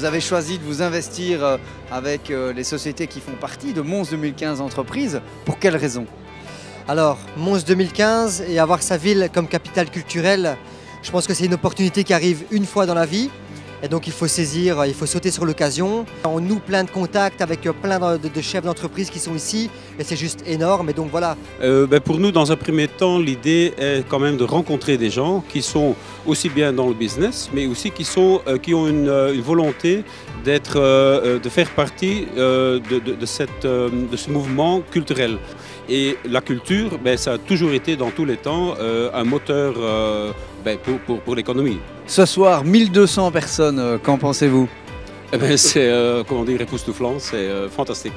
vous avez choisi de vous investir avec les sociétés qui font partie de Mons 2015 Entreprises. Pour quelles raisons? Alors, Mons 2015 et avoir sa ville comme capitale culturelle, je pense que c'est une opportunité qui arrive une fois dans la vie. Et donc il faut saisir, il faut sauter sur l'occasion. On noue plein de contacts avec plein de chefs d'entreprise qui sont ici et c'est juste énorme. Et donc voilà. Pour nous, dans un premier temps, l'idée est quand même de rencontrer des gens qui sont aussi bien dans le business, mais aussi qui ont une volonté de faire partie de ce mouvement culturel. Et la culture, ça a toujours été dans tous les temps un moteur pour l'économie. Ce soir, 1200 personnes, qu'en pensez-vous? C'est époustouflant, c'est fantastique.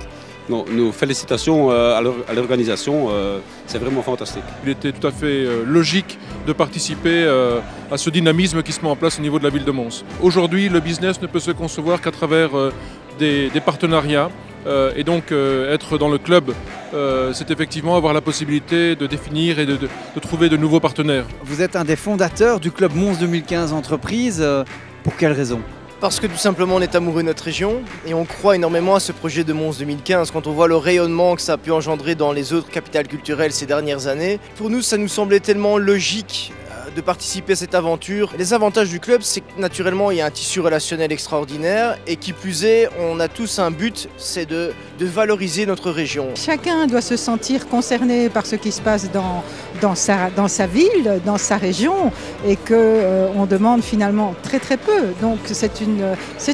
Nos félicitations à l'organisation, c'est vraiment fantastique. Il était tout à fait logique de participer à ce dynamisme qui se met en place au niveau de la ville de Mons. Aujourd'hui, le business ne peut se concevoir qu'à travers des partenariats. Et donc être dans le club, c'est effectivement avoir la possibilité de définir et de trouver de nouveaux partenaires. Vous êtes un des fondateurs du club Mons 2015 Entreprises. Pour quelles raisons? Parce que tout simplement on est amoureux de notre région et on croit énormément à ce projet de Mons 2015 quand on voit le rayonnement que ça a pu engendrer dans les autres capitales culturelles ces dernières années. Pour nous, ça nous semblait tellement logique de participer à cette aventure. Les avantages du club, c'est que naturellement il y a un tissu relationnel extraordinaire et qui plus est, on a tous un but, c'est de valoriser notre région. Chacun doit se sentir concerné par ce qui se passe dans sa ville, dans sa région et qu'on demande finalement très très peu. Donc c'est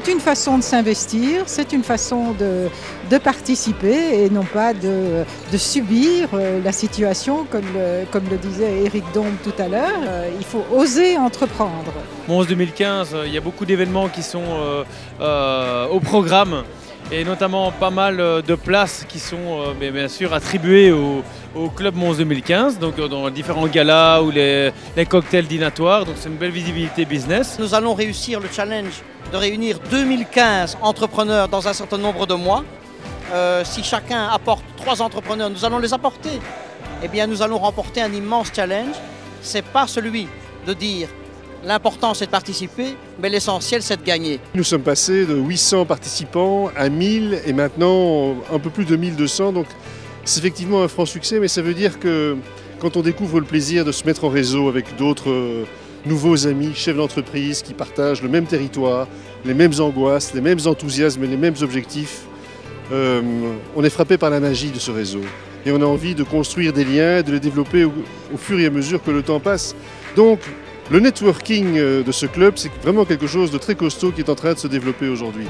une façon de s'investir, c'est une façon de participer et non pas de subir la situation comme le disait Éric Dombe tout à l'heure. Il faut oser entreprendre. Mons 2015, il y a beaucoup d'événements qui sont au programme et notamment pas mal de places qui sont bien sûr attribuées au club Mons 2015, donc dans différents galas ou les cocktails dînatoires, donc c'est une belle visibilité business. Nous allons réussir le challenge de réunir 2015 entrepreneurs dans un certain nombre de mois. Si chacun apporte 3 entrepreneurs, nous allons les apporter. Eh bien, nous allons remporter un immense challenge. C'est pas celui de dire l'important c'est de participer, mais l'essentiel c'est de gagner. Nous sommes passés de 800 participants à 1000 et maintenant un peu plus de 1200. Donc c'est effectivement un franc succès, mais ça veut dire que quand on découvre le plaisir de se mettre en réseau avec d'autres nouveaux amis, chefs d'entreprise qui partagent le même territoire, les mêmes angoisses, les mêmes enthousiasmes et les mêmes objectifs, on est frappé par la magie de ce réseau. Et on a envie de construire des liens, de les développer au fur et à mesure que le temps passe. Donc, le networking de ce club, c'est vraiment quelque chose de très costaud qui est en train de se développer aujourd'hui.